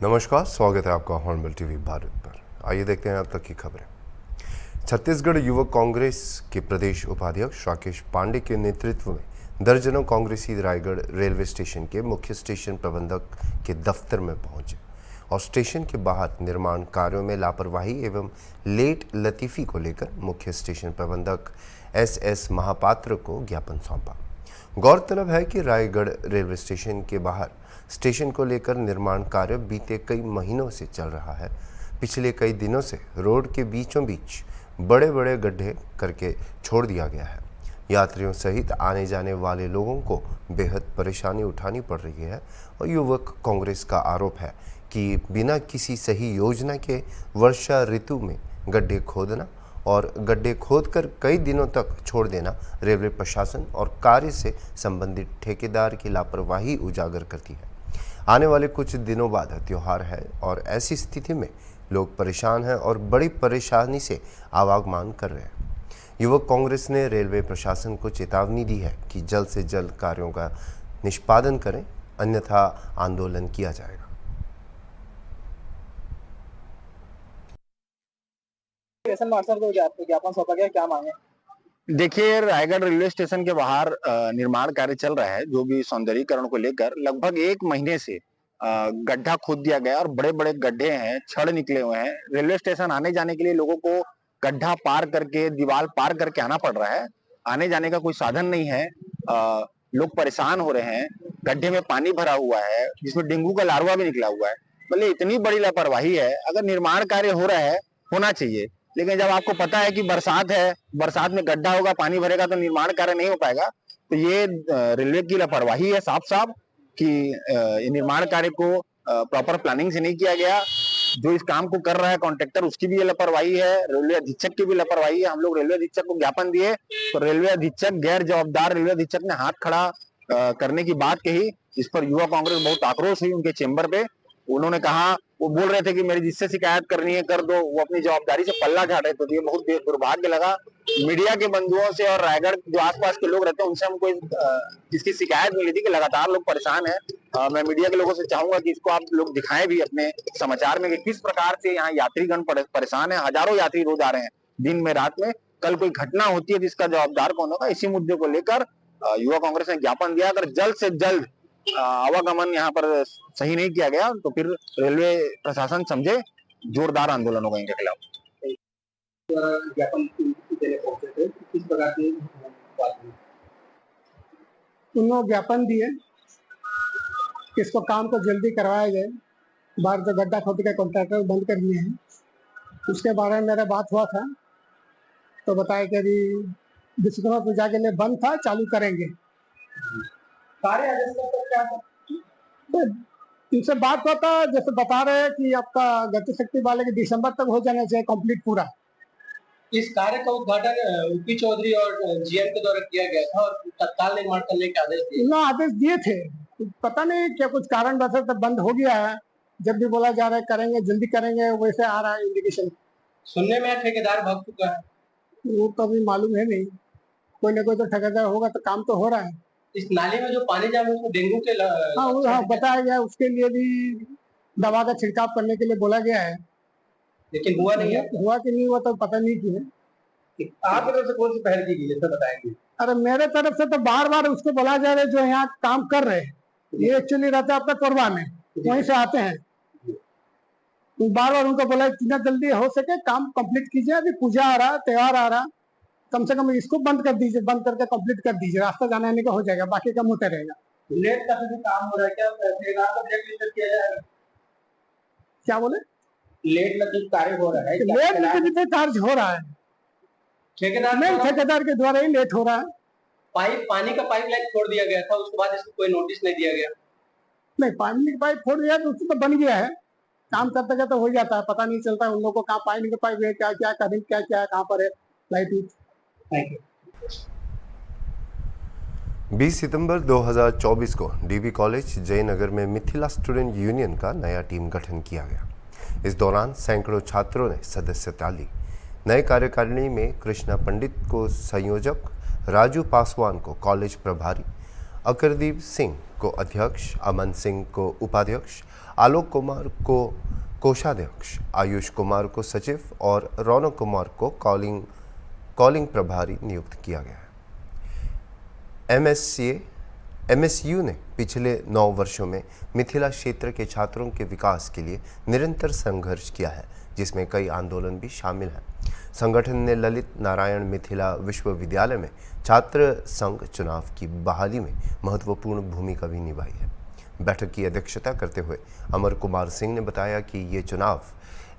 नमस्कार, स्वागत है आपका हॉर्नबिल टीवी भारत पर। आइए देखते हैं अब तक की खबरें। छत्तीसगढ़ युवक कांग्रेस के प्रदेश उपाध्यक्ष राकेश पांडे के नेतृत्व में दर्जनों कांग्रेसी रायगढ़ रेलवे स्टेशन के मुख्य स्टेशन प्रबंधक के दफ्तर में पहुंचे और स्टेशन के बाहर निर्माण कार्यों में लापरवाही एवं लेट लतीफी को लेकर मुख्य स्टेशन प्रबंधक एस महापात्र को ज्ञापन सौंपा। गौरतलब है कि रायगढ़ रेलवे स्टेशन के बाहर स्टेशन को लेकर निर्माण कार्य बीते कई महीनों से चल रहा है। पिछले कई दिनों से रोड के बीचों बीच बड़े बड़े गड्ढे करके छोड़ दिया गया है। यात्रियों सहित आने जाने वाले लोगों को बेहद परेशानी उठानी पड़ रही है और युवक कांग्रेस का आरोप है कि बिना किसी सही योजना के वर्षा ऋतु में गड्ढे खोदना और गड्ढे खोदकर कई दिनों तक छोड़ देना रेलवे प्रशासन और कार्य से संबंधित ठेकेदार की लापरवाही उजागर करती है। आने वाले कुछ दिनों बाद त्यौहार है और ऐसी स्थिति में लोग परेशान हैं और बड़ी परेशानी से आवागमन कर रहे हैं। युवक कांग्रेस ने रेलवे प्रशासन को चेतावनी दी है कि जल्द से जल्द कार्यों का निष्पादन करें, अन्यथा आंदोलन किया जाएगा। ज्ञापन सौंपा गया, क्या मांगे? देखिए, रायगढ़ रेलवे स्टेशन के बाहर निर्माण कार्य चल रहा है, जो भी सौंदर्यीकरण को लेकर लगभग 1 महीने से गड्ढा खोद दिया गया और बड़े-बड़े गड्ढे हैं, छड़ निकले हुए हैं। रेलवे स्टेशन आने जाने के लिए लोगों को गड्ढा पार करके, दीवार पार करके आना पड़ रहा है। आने जाने का कोई साधन नहीं है। लोग परेशान हो रहे हैं। गड्ढे में पानी भरा हुआ है, जिसमें डेंगू का लार्वा भी निकला हुआ है। मतलब इतनी बड़ी लापरवाही है। अगर निर्माण कार्य हो रहा है, होना चाहिए, लेकिन जब आपको पता है कि बरसात है, बरसात में गड्ढा होगा, पानी भरेगा तो निर्माण कार्य नहीं हो पाएगा। तो ये रेलवे की लापरवाही है साफ-साफ कि निर्माण कार्य को प्रॉपर प्लानिंग से नहीं किया गया। जो इस काम को कर रहा है कॉन्ट्रैक्टर, उसकी भी ये लापरवाही है, रेलवे अधीक्षक की भी लापरवाही है। हम लोग रेलवे अधीक्षक को ज्ञापन दिए तो रेलवे अधीक्षक, गैर जवाबदार रेलवे अधीक्षक ने हाथ खड़ा करने की बात कही। इस पर युवा कांग्रेस बहुत आक्रोश हुई उनके चेंबर पे। उन्होंने कहा, वो बोल रहे थे कि मेरी जिससे शिकायत करनी है कर दो, वो अपनी जवाबदारी से पल्ला झाड़ रहे थे। तो ये बहुत दुर्भाग्य लगा। मीडिया के बंधुओं से और रायगढ़ जो आसपास के लोग रहते हैं उनसे हमको इसकी शिकायत मिली थी कि लगातार लोग परेशान हैं। मैं मीडिया के लोगों से चाहूंगा कि इसको आप लोग दिखाएं भी अपने समाचार में कि किस प्रकार से यहाँ यात्रीगण परेशान है। हजारों यात्री रोज आ रहे हैं, दिन में रात में। कल कोई घटना होती है जिसका जवाबदार कौन होगा, इसी मुद्दे को लेकर युवा कांग्रेस ने ज्ञापन दिया। अगर जल्द से जल्द आवागमन यहाँ पर सही नहीं किया गया तो फिर रेलवे प्रशासन समझे जोरदार आंदोलन होगा इनके खिलाफ। ज्ञापन देने पहुंचे थे, किस प्रकार की बात हुई? उन्होंने ज्ञापन दिए कि इसको काम को जल्दी करवाया जाए। बाहर जो गड्ढा खोद के कॉन्ट्रैक्टर बंद कर दिए हैं, उसके बारे में मेरा बात हुआ था तो बताया कि अभी विश्वकर्मा पूजा के लिए बंद था, चालू करेंगे। कार्य क्या तो इनसे बात हुआ था, जैसे बता रहे हैं कि आपका गति शक्ति वाले के दिसंबर तक हो जाना चाहिए कंप्लीट पूरा। इस कार्य का उद्घाटन यूपी चौधरी और जीएम के द्वारा किया गया था और तत्काल निर्माण करने के आदेश दिए। उन्होंने आदेश दिए थे, पता नहीं क्या कुछ कारण वैसे तो बंद हो गया है। जब भी बोला जा रहा है करेंगे, जल्दी करेंगे, वैसे आ रहा है इंडिकेशन। सुनने में ठेकेदार भाग चुका है, वो तो अभी मालूम है नहीं। कोई ना कोई तो ठेकेदार होगा तो काम तो हो रहा है। इस नाली में जो पानी जाम है उसमें डेंगू के हाँ, बताया गया, उसके लिए भी दवा का छिड़काव करने के लिए बोला गया है, लेकिन हुआ नहीं है। हुआ कि नहीं हुआ तो पता नहीं किया। आपकी तरफ से कौन सी पहल की गई है, बताएंगे? अरे मेरे तरफ से तो बार बार उसको बोला जा रहा है, जो यहाँ काम कर रहे हैं, ये एक्चुअली रहता है आपका कोरबा में, वहीं से आते हैं। बार बार उनको बोला जितना जल्दी हो सके काम कंप्लीट कीजिए। अभी पूजा आ रहा, त्योहार आ रहा, कम से कम इसको बंद कर दीजिए, बंद करके कंप्लीट कर दीजिए। रास्ता जाने आने का हो जाएगा, बाकी काम होता रहेगा। लेट का भी काम हो रहा है, क्या ठेकेदार को ब्लैक लिस्ट किया जाएगा? क्या बोले? लेट लतीफ कार्य हो रहा है, लेट लतीफ कार्य हो रहा है, ठेकेदार के द्वारा ही लेट हो रहा है। पानी का पाइपलाइन छोड़ दिया गया था, उसके बाद इसको कोई नोटिस नहीं दिया गया। नहीं, पानी का पाइप छोड़ दिया तो उसको तो बन गया है, काम करते करते हो जाता है, पता नहीं चलता है उन लोगों को कहाँ पानी का पाइप है, क्या क्या करें, क्या क्या कहाँ पर है लाइट। Thank you. 20 सितंबर 2024 को डीबी कॉलेज जयनगर में मिथिला स्टूडेंट यूनियन का नया टीम गठन किया गया। इस दौरान सैकड़ों छात्रों ने सदस्यता ली। नए कार्यकारिणी में कृष्णा पंडित को संयोजक, राजू पासवान को कॉलेज प्रभारी, अकरदीप सिंह को अध्यक्ष, अमन सिंह को उपाध्यक्ष, आलोक कुमार को कोषाध्यक्ष, आयुष कुमार को सचिव और रौनक कुमार को कॉलिंग प्रभारी नियुक्त किया गया है। एमएसयू ने पिछले 9 वर्षों में मिथिला क्षेत्र के छात्रों के विकास के लिए निरंतर संघर्ष किया है, जिसमें कई आंदोलन भी शामिल हैं। संगठन ने ललित नारायण मिथिला विश्वविद्यालय में छात्र संघ चुनाव की बहाली में महत्वपूर्ण भूमिका भी निभाई है। बैठक की अध्यक्षता करते हुए अमर कुमार सिंह ने बताया कि ये चुनाव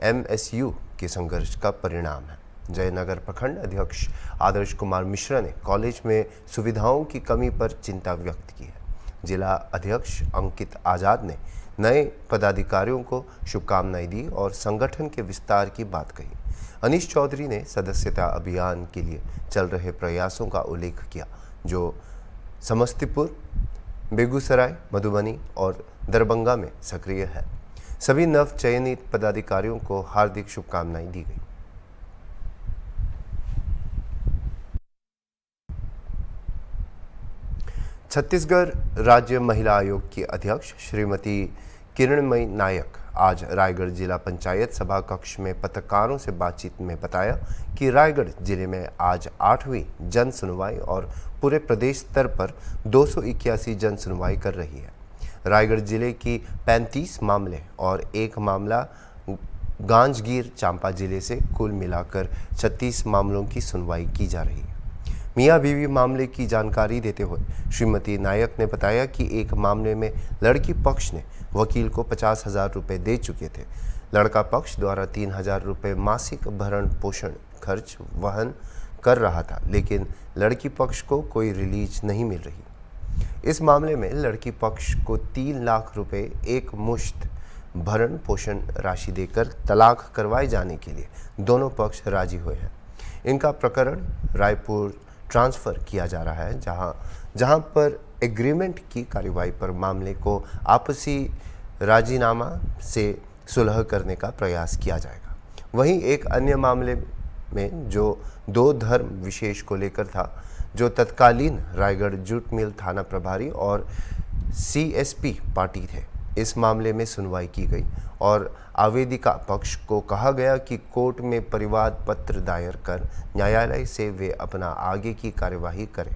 एमएसयू के संघर्ष का परिणाम है। जयनगर प्रखंड अध्यक्ष आदर्श कुमार मिश्रा ने कॉलेज में सुविधाओं की कमी पर चिंता व्यक्त की है। जिला अध्यक्ष अंकित आजाद ने नए पदाधिकारियों को शुभकामनाएं दी और संगठन के विस्तार की बात कही। अनीश चौधरी ने सदस्यता अभियान के लिए चल रहे प्रयासों का उल्लेख किया, जो समस्तीपुर, बेगूसराय, मधुबनी और दरभंगा में सक्रिय है। सभी नव चयनित पदाधिकारियों को हार्दिक शुभकामनाएं दी गई। छत्तीसगढ़ राज्य महिला आयोग की अध्यक्ष श्रीमती किरणमयी नायक आज रायगढ़ जिला पंचायत सभा कक्ष में पत्रकारों से बातचीत में बताया कि रायगढ़ जिले में आज 8वीं जन सुनवाई और पूरे प्रदेश स्तर पर 281 जन सुनवाई कर रही है। रायगढ़ जिले की 35 मामले और 1 मामला गांजगीर चांपा जिले से कुल मिलाकर 36 मामलों की सुनवाई की जा रही है। मियां बीवी मामले की जानकारी देते हुए श्रीमती नायक ने बताया कि एक मामले में लड़की पक्ष ने वकील को 50,000 रुपये दे चुके थे। लड़का पक्ष द्वारा 3,000 रुपये मासिक भरण पोषण खर्च वहन कर रहा था, लेकिन लड़की पक्ष को कोई रिलीज नहीं मिल रही। इस मामले में लड़की पक्ष को 3 लाख रुपये एक मुश्त भरण पोषण राशि देकर तलाक करवाए जाने के लिए दोनों पक्ष राजी हुए हैं। इनका प्रकरण रायपुर ट्रांसफ़र किया जा रहा है, जहां पर एग्रीमेंट की कार्रवाई पर मामले को आपसी राजीनामा से सुलह करने का प्रयास किया जाएगा। वहीं एक अन्य मामले में जो 2 धर्म विशेष को लेकर था, जो तत्कालीन रायगढ़ जूट मिल थाना प्रभारी और सीएसपी पार्टी थे, इस मामले में सुनवाई की गई और आवेदिका पक्ष को कहा गया कि कोर्ट में परिवाद पत्र दायर कर न्यायालय से वे अपना आगे की कार्यवाही करें।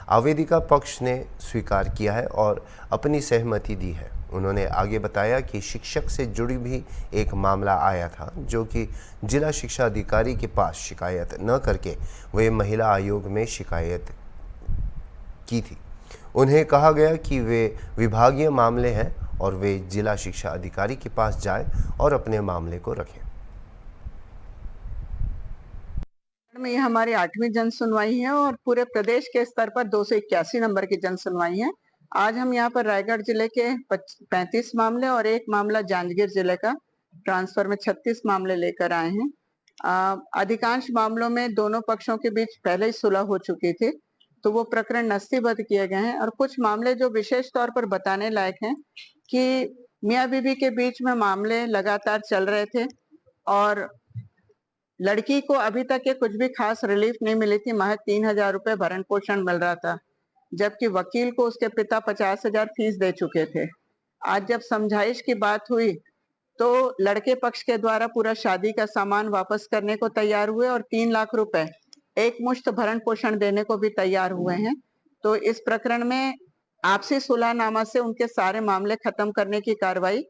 आवेदिका पक्ष ने स्वीकार किया है और अपनी सहमति दी है। उन्होंने आगे बताया कि शिक्षक से जुड़ी भी एक मामला आया था, जो कि जिला शिक्षा अधिकारी के पास शिकायत न करके वे महिला आयोग में शिकायत की थी। उन्हें कहा गया कि वे विभागीय मामले हैं और वे जिला शिक्षा अधिकारी के पास जाएं और अपने मामले को रखें। ये हमारी 8वीं जन सुनवाई है और पूरे प्रदेश के स्तर पर 281 नंबर की जन सुनवाई है। आज हम यहाँ पर रायगढ़ जिले के 35 मामले और 1 मामला जांजगीर जिले का ट्रांसफर में 36 मामले लेकर आए हैं। अधिकांश मामलों में दोनों पक्षों के बीच पहले ही सुलह हो चुकी थी, तो वो प्रकरण नस्तीबद्ध किए गए हैं। और कुछ मामले जो विशेष तौर पर बताने लायक हैं कि मियाँ बीवी के बीच में मामले लगातार चल रहे थे और लड़की को अभी तक के कुछ भी खास रिलीफ नहीं मिली थी। महज 3,000 रुपये भरण पोषण मिल रहा था, जबकि वकील को उसके पिता 50,000 फीस दे चुके थे। आज जब समझाइश की बात हुई तो लड़के पक्ष के द्वारा पूरा शादी का सामान वापस करने को तैयार हुए और 3 लाख रुपए एक मुश्त भरण पोषण देने को भी तैयार हुए हैं। तो इस प्रकरण में आपसी सुलहनामा से उनके सारे मामले खत्म करने की कार्रवाई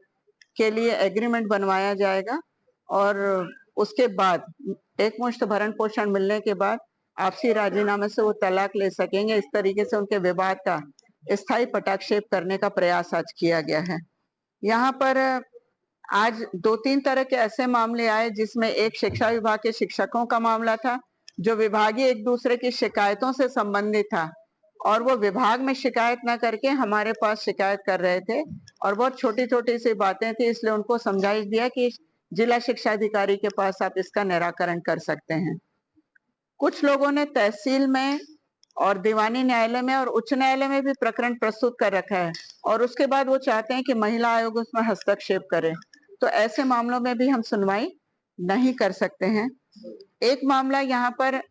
के लिए एग्रीमेंट बनवाया जाएगा और उसके बाद एक मुश्त भरण पोषण मिलने के बाद आपसी राजीनामे से वो तलाक ले सकेंगे। इस तरीके से उनके विवाद का स्थायी पटाक्षेप करने का प्रयास आज किया गया है। यहाँ पर आज 2-3 तरह के ऐसे मामले आए जिसमें एक शिक्षा विभाग के शिक्षकों का मामला था, जो विभागीय एक दूसरे की शिकायतों से संबंधित था और वो विभाग में शिकायत न करके हमारे पास शिकायत कर रहे थे और बहुत छोटी छोटी सी बातें थी, इसलिए उनको समझाइश दिया कि जिला शिक्षा अधिकारी के पास आप इसका निराकरण कर सकते हैं। कुछ लोगों ने तहसील में और दीवानी न्यायालय में और उच्च न्यायालय में भी प्रकरण प्रस्तुत कर रखा है और उसके बाद वो चाहते हैं कि महिला आयोग उसमें हस्तक्षेप करे, तो ऐसे मामलों में भी हम सुनवाई नहीं कर सकते हैं। एक मामला यहाँ पर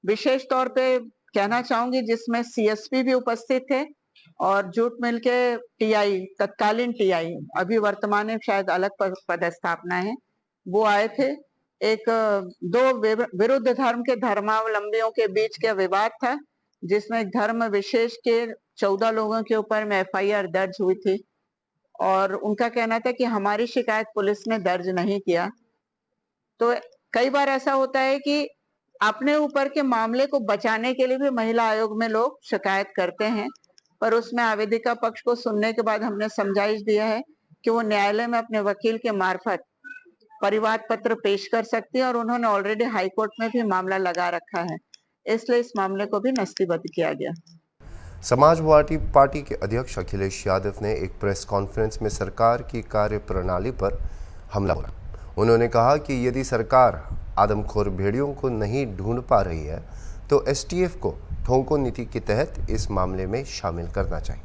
विशेष तौर पे कहना चाहूंगी जिसमें सीएसपी भी उपस्थित थे और जूट मिल के टीआई, तत्कालीन टीआई, अभी वर्तमान में शायद अलग पदस्थापना है, वो आए थे। एक दो विरुद्ध धर्म के धर्मावलंबियों के बीच का विवाद था, जिसमें धर्म विशेष के 14 लोगों के ऊपर में एफआईआर दर्ज हुई थी और उनका कहना था कि हमारी शिकायत पुलिस ने दर्ज नहीं किया। तो कई बार ऐसा होता है कि अपने ऊपर के मामले को बचाने के लिए भी महिला आयोग में लोग शिकायत करते हैं, पर उसमें आवेदिका पक्ष को सुनने के बाद हमने समझाइश दिया है कि वो न्यायालय में अपने वकील के मार्फत परिवाद पत्र पेश कर सकती है और उन्होंने ऑलरेडी हाईकोर्ट में भी मामला लगा रखा है, इसलिए इस मामले को भी नस्तीबद्ध किया गया। समाजवादी पार्टी के अध्यक्ष अखिलेश यादव ने एक प्रेस कॉन्फ्रेंस में सरकार की कार्यप्रणाली पर हमला बोला। उन्होंने कहा कि यदि सरकार आदमखोर भेड़ियों को नहीं ढूंढ पा रही है तो एसटीएफ को ठोंको नीति के तहत इस मामले में शामिल करना चाहिए।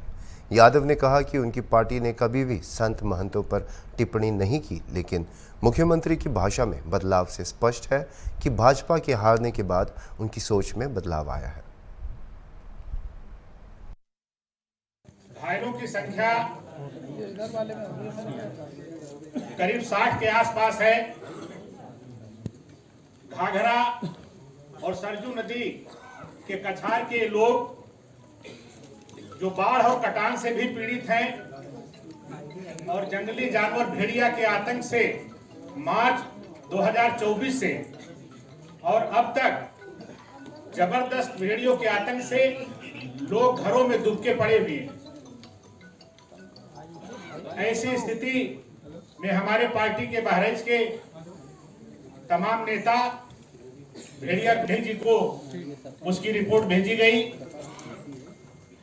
यादव ने कहा कि उनकी पार्टी ने कभी भी संत महंतों पर टिप्पणी नहीं की, लेकिन मुख्यमंत्री की भाषा में बदलाव से स्पष्ट है कि भाजपा के हारने के बाद उनकी सोच में बदलाव आया है। घायलों की संख्या करीब 60 के आसपास है। घाघरा और सरजू नदी के कछार के लोग जो बाढ़ और कटान से भी पीड़ित हैं और जंगली जानवर भेड़िया के आतंक से मार्च 2024 से और अब तक जबरदस्त भेड़ियों के आतंक से लोग घरों में दुबके पड़े हुए हैं। ऐसी स्थिति में हमारे पार्टी के बहराइच के तमाम नेता भेड़िया जी को उसकी रिपोर्ट भेजी गई।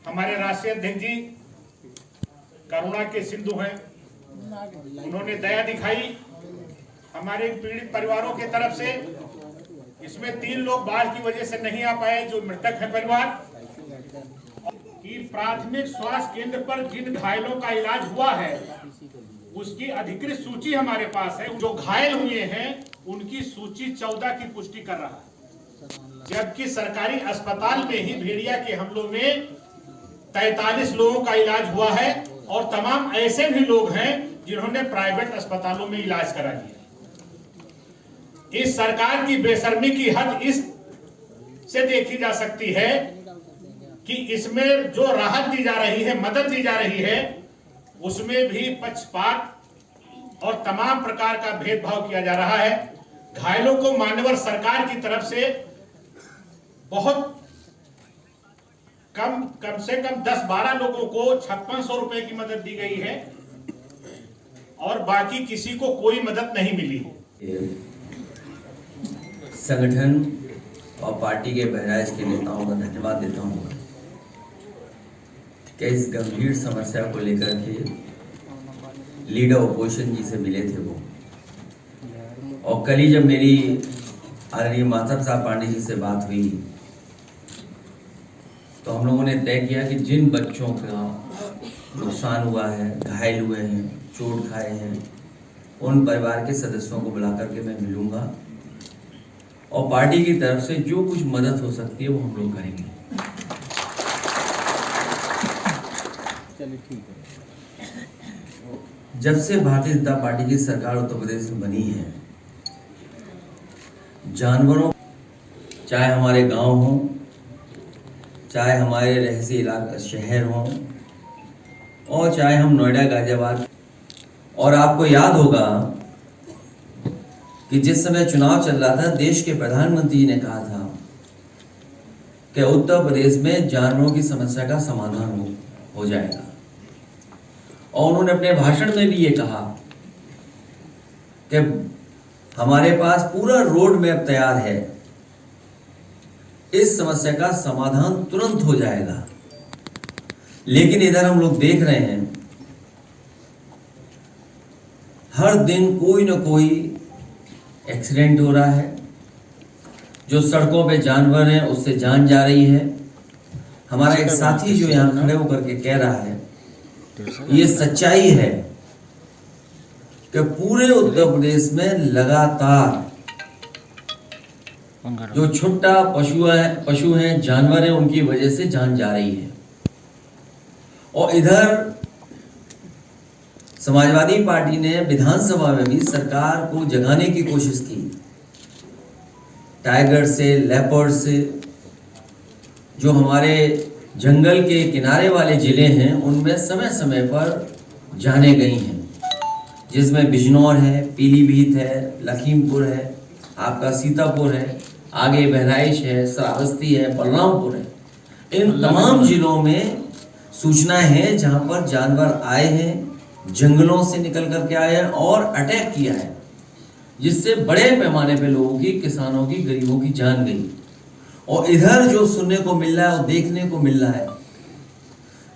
हमारे राष्ट्रीय अध्यक्ष जी करुणा के सिंधु हैं, उन्होंने दया दिखाई हमारे पीड़ित परिवारों के तरफ से। इसमें 3 लोग बाढ़ की वजह से नहीं आ पाए जो मृतक है परिवार। कि प्राथमिक स्वास्थ्य केंद्र पर जिन घायलों का इलाज हुआ है उसकी अधिकृत सूची हमारे पास है। जो घायल हुए हैं उनकी सूची 14 की पुष्टि कर रहा है, जबकि सरकारी अस्पताल में ही भेड़िया के हमलों में 43 लोगों का इलाज हुआ है और तमाम ऐसे भी लोग हैं जिन्होंने प्राइवेट अस्पतालों में इलाज करा लिया। इस सरकार की बेशर्मी की हद इस से देखी जा सकती है कि इसमें जो राहत दी जा रही है, मदद दी जा रही है, उसमें भी पक्षपात और तमाम प्रकार का भेदभाव किया जा रहा है। घायलों को मान्यवर सरकार की तरफ से बहुत कम से कम 10-12 लोगों को 5600 रुपए की मदद दी गई है और बाकी किसी को कोई मदद नहीं मिली। संगठन और पार्टी के बहराइच के नेताओं का धन्यवाद देता हूँ कि इस गंभीर समस्या को लेकर के लीडर ओपोजिशन जी से मिले थे वो, और कल ही जब मेरी आदरणीय माता प्रसाद पांडे जी से बात हुई तो हम लोगों ने तय किया कि जिन बच्चों का नुकसान हुआ है, घायल हुए हैं, चोट खाए हैं, उन परिवार के सदस्यों को बुला करके मैं मिलूंगा और पार्टी की तरफ से जो कुछ मदद हो सकती है वो हम लोग करेंगे। जब से भारतीय जनता पार्टी की सरकार उत्तर प्रदेश में बनी है, जानवरों, चाहे हमारे गांव हों, चाहे हमारे रहसी इलाका शहर हों, और चाहे हम नोएडा गाजियाबाद, और आपको याद होगा कि जिस समय चुनाव चल रहा था देश के प्रधानमंत्री ने कहा था कि उत्तर प्रदेश में जानवरों की समस्या का समाधान हो जाएगा, और उन्होंने अपने भाषण में भी ये कहा कि हमारे पास पूरा रोड मैप तैयार है, इस समस्या का समाधान तुरंत हो जाएगा। लेकिन इधर हम लोग देख रहे हैं हर दिन कोई ना कोई एक्सीडेंट हो रहा है, जो सड़कों पे जानवर हैं उससे जान जा रही है। हमारा एक साथी जो यहाँ खड़े होकर के कह रहा है, ये सच्चाई है कि पूरे उत्तर प्रदेश में लगातार जो छुट्टा पशु हैं, जानवर हैं, उनकी वजह से जान जा रही है। और इधर समाजवादी पार्टी ने विधानसभा में भी सरकार को जगाने की कोशिश की। टाइगर से, लेपर्ड से, जो हमारे जंगल के किनारे वाले जिले हैं उनमें समय समय पर जाने गई हैं, जिसमें बिजनौर है, पीलीभीत है, लखीमपुर है, आपका सीतापुर है, आगे बहराइच है, श्रावस्ती है, बलरामपुर है। इन तमाम जिलों में सूचनाएं हैं जहां पर जानवर आए हैं, जंगलों से निकल करके आए हैं और अटैक किया है, जिससे बड़े पैमाने पे लोगों की, किसानों की, गरीबों की जान गई। और इधर जो सुनने को मिल रहा है और देखने को मिल रहा है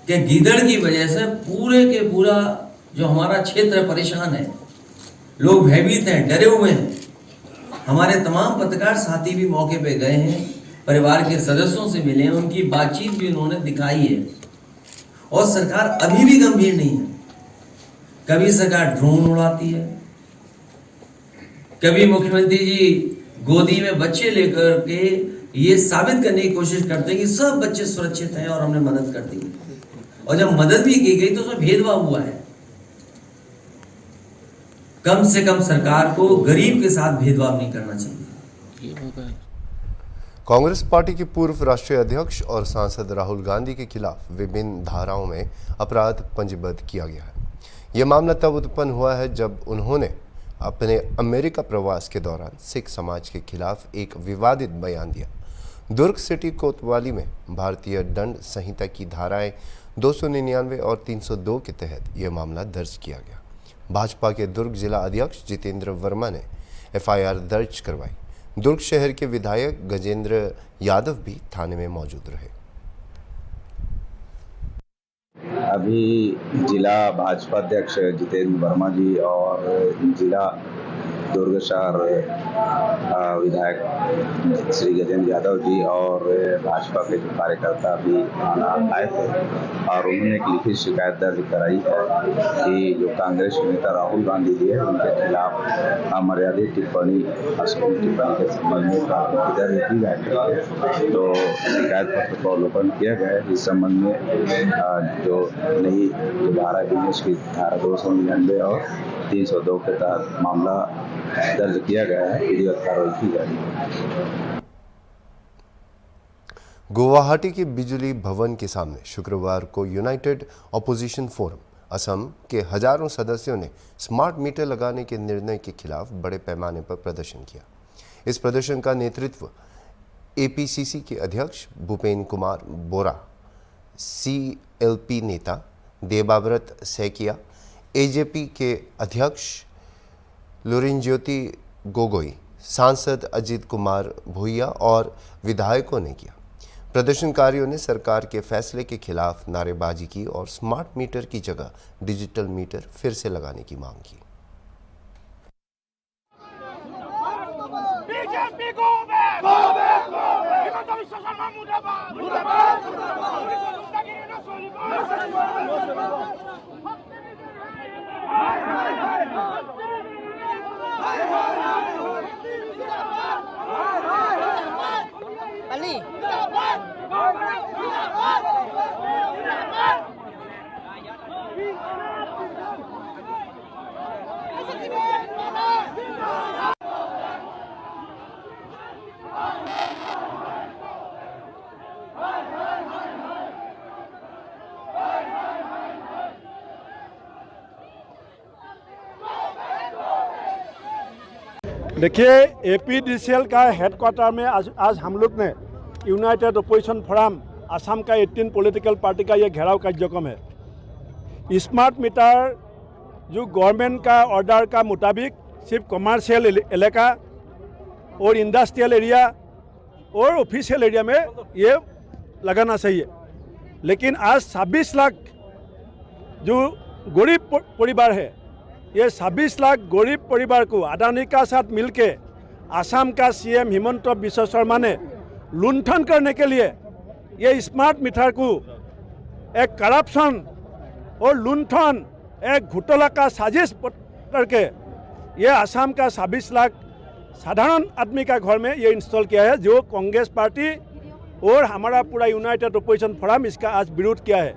कि गीदड़ की वजह से पूरे के पूरा जो हमारा क्षेत्र परेशान है, लोग भयभीत हैं, डरे हुए हैं। हमारे तमाम पत्रकार साथी भी मौके पे गए हैं, परिवार के सदस्यों से मिले हैं, उनकी बातचीत भी उन्होंने दिखाई है। और सरकार अभी भी गंभीर नहीं है। कभी सरकार ड्रोन उड़ाती है, कभी मुख्यमंत्री जी गोदी में बच्चे लेकर के ये साबित करने की कोशिश करते हैं कि सब बच्चे सुरक्षित हैं और हमने मदद कर दी। और जब मदद भी की गई तो उसमें भेदभाव हुआ है। कम से कम सरकार को गरीब के साथ भेदभाव नहीं करना चाहिए। कांग्रेस पार्टी के पूर्व राष्ट्रीय अध्यक्ष और सांसद राहुल गांधी के खिलाफ विभिन्न धाराओं में अपराध पंजीबद्ध किया गया है। यह मामला तब उत्पन्न हुआ है जब उन्होंने अपने अमेरिका प्रवास के दौरान सिख समाज के खिलाफ एक विवादित बयान दिया। दुर्ग सिटी कोतवाली में भारतीय दंड संहिता की धाराएं 299 और 302 के तहत यह मामला दर्ज किया गया। भाजपा के दुर्ग जिला अध्यक्ष जितेंद्र वर्मा ने एफआईआर दर्ज करवाई। दुर्ग शहर के विधायक गजेंद्र यादव भी थाने में मौजूद रहे। अभी जिला भाजपा अध्यक्ष जितेंद्र वर्मा जी और जिला दुर्ग शहर विधायक श्री गजेंद्र यादव जी और भाजपा के जो कार्यकर्ता भी थाना आए थे और उन्होंने एक लिखित शिकायत दर्ज कराई है कि जो कांग्रेस नेता राहुल गांधी जी है उनके खिलाफ अमर्यादित टिप्पणी, अश्लील टिप्पणी के संबंध में प्राथमिकी दर्ज की गई। तो शिकायत पत्र को अवलोकन किया गया है। इस संबंध में जो नई जो धारा विनिवेश की धारा 299 और 302 के तहत मामला दर्ज किया गया है, विधिवत कार्रवाई की जाएगी। गुवाहाटी के बिजली भवन के सामने शुक्रवार को यूनाइटेड ऑपोजिशन फोरम असम के हजारों सदस्यों ने स्मार्ट मीटर लगाने के निर्णय के खिलाफ बड़े पैमाने पर प्रदर्शन किया। इस प्रदर्शन का नेतृत्व एपीसीसी के अध्यक्ष भूपेन कुमार बोरा, सीएलपी नेता देबाव्रत सैकिया, एजेपी के अध्यक्ष लुरिनज्योति गोगोई, सांसद अजित कुमार भुइया और विधायकों ने किया। प्रदर्शनकारियों ने सरकार के फैसले के खिलाफ नारेबाजी की और स्मार्ट मीटर की जगह डिजिटल मीटर फिर से लगाने की मांग की। देखिए, एपीडीसीएल का हेडक्वार्टर में आज हम लोग ने यूनाइटेड अपोजिशन फोरम असम का 18 पॉलिटिकल पार्टी का ये घेराव कार्यक्रम है। स्मार्ट मीटर जो गवर्नमेंट का ऑर्डर का मुताबिक सिर्फ कमर्शियल इलाका और इंडस्ट्रियल एरिया और ऑफिशियल एरिया में ये लगाना चाहिए, लेकिन आज 26 लाख जो गरीब परिवार है, ये 26 लाख गरीब परिवार को अडानी का साथ मिलके असम का सीएम हिमंत बिश्व शर्मा ने लुंठन करने के लिए ये स्मार्ट मीटर को एक करप्शन और लुंठन, एक घोटाला का साजिश करके ये असम का 26 लाख साधारण आदमी का घर में ये इंस्टॉल किया है, जो कांग्रेस पार्टी और हमारा पूरा यूनाइटेड अपोजिशन फोरम इसका आज विरोध किया है।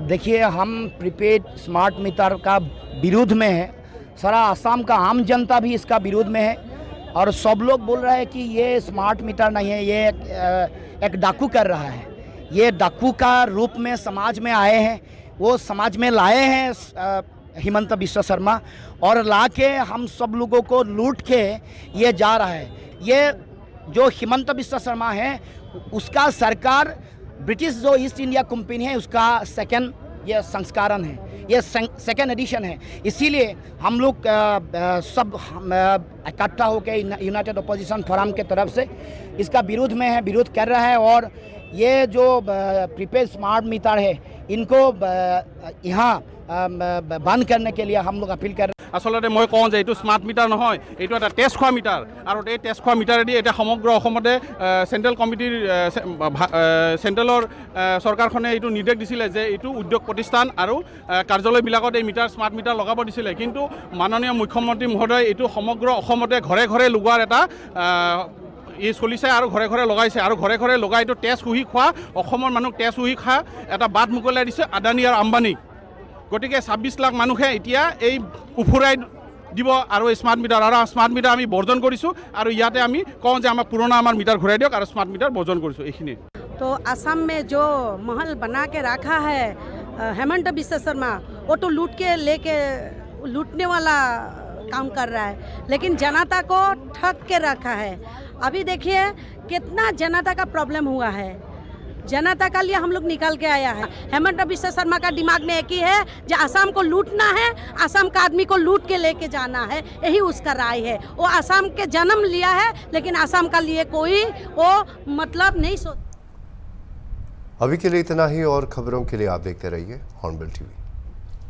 देखिए, हम प्रीपेड स्मार्ट मीटर का विरोध में है। सारा आसाम का आम जनता भी इसका विरोध में है और सब लोग बोल रहे हैं कि ये स्मार्ट मीटर नहीं है, ये एक डाकू कर रहा है। ये डाकू का रूप में समाज में आए हैं, वो समाज में लाए हैं हिमंत बिश्व शर्मा, और ला के हम सब लोगों को लूट के ये जा रहा है। ये जो हिमंत बिश्व शर्मा है, उसका सरकार ब्रिटिश जो ईस्ट इंडिया कंपनी है उसका सेकंड ये संस्करण है, ये सेकंड एडिशन है। इसीलिए हम लोग सब इकट्ठा होकर यूनाइटेड अपोजिशन फोरम के तरफ से इसका विरोध में है, विरोध कर रहा है। और ये जो प्रीपेड स्मार्ट मीटर है, इनको यहाँ बंद करने के लिए हम लोग अपील कर रहे हैं। आसलते मैं कहूँ जे ये स्मार्ट मीटर নহয়, এইটো এটা টেষ্ট খোৱা মিটাৰ, আৰু এই টেষ্ট খোৱা মিটাৰেদি এতিয়া সমগ্ৰ অসমতে চেণ্ট্ৰেল কমিটিৰ চেণ্ট্ৰেলৰ চৰকাৰখনে এইটো নিৰ্দেশ দিছিলে যে এইটো উদ্যোগ প্ৰতিষ্ঠান আৰু কাৰ্যালয়বিলাকত এই মিটাৰ স্মাৰ্ট মিটাৰ লগাব দিছিলে। কিন্তু মাননীয় মুখ্যমন্ত্ৰী মহোদয় এইটো সমগ্ৰ অসমতে ঘৰে ঘৰে লগোৱাৰ এটা চলিছে আৰু ঘৰে ঘৰে লগাইছে, আৰু ঘৰে ঘৰে লগাই এইটো তেজ শুহি খোৱা, অসমৰ মানুহ তেজ শুহি খোৱা এটা বাট মুকলাই দিছে আদানী আৰু আম্বানীক। গতিকে 26 লাখ মানুহে এতিয়া এই উফুৰাই দিব আৰু স্মাৰ্ট মিটাৰ, আৰু স্মাৰ্ট মিটাৰ আমি বৰ্জন কৰিছোঁ, আৰু ইয়াতে আমি কওঁ যে আমাৰ পুৰণা আমাৰ মিটাৰ ঘূৰাই দিয়ক আৰু স্মাৰ্ট মিটাৰ বৰ্জন কৰিছোঁ। এইখিনি तो असम में जो महल बना के रखा है हेमंत बिश्व शर्मा, वो तो लूटने वाला काम कर रहा है, लेकिन जनता को ठग के रखा है। अभी देखिए कितना जनता का प्रॉब्लम हुआ है, जनता का लिए हम लोग निकल के आया है। हेमंत बिश्व शर्मा का दिमाग में एक ही है, जो असम को लूटना है, असम का आदमी को लूट के लेके जाना है, यही उसका राय है। वो असम के जन्म लिया है, लेकिन असम का लिए कोई वो मतलब नहीं सोच। अभी के लिए इतना ही, और खबरों के लिए आप देखते रहिए हॉर्नबिल टीवी।